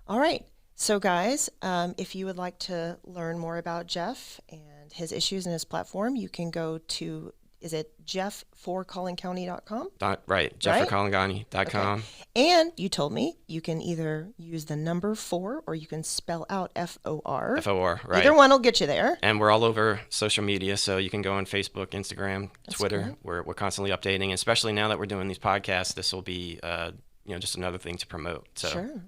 All right. So, guys, if you would like to learn more about Jeff and his issues and his platform, you can go to, is it jeff4collincounty.com? Right, jeff4collincounty.com. Okay. And you told me you can either use the number 4 or you can spell out FOR. FOR, right. Either one will get you there. And we're all over social media, so you can go on Facebook, Instagram, Twitter. We're constantly updating, and especially now that we're doing these podcasts, this will be you know, just another thing to promote. So. Sure.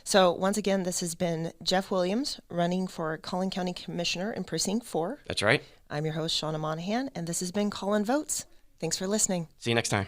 So once again, this has been Jeff Williams running for Collin County Commissioner in Precinct 4. That's right. I'm your host, Shauna Monahan, and this has been Collin Votes. Thanks for listening. See you next time.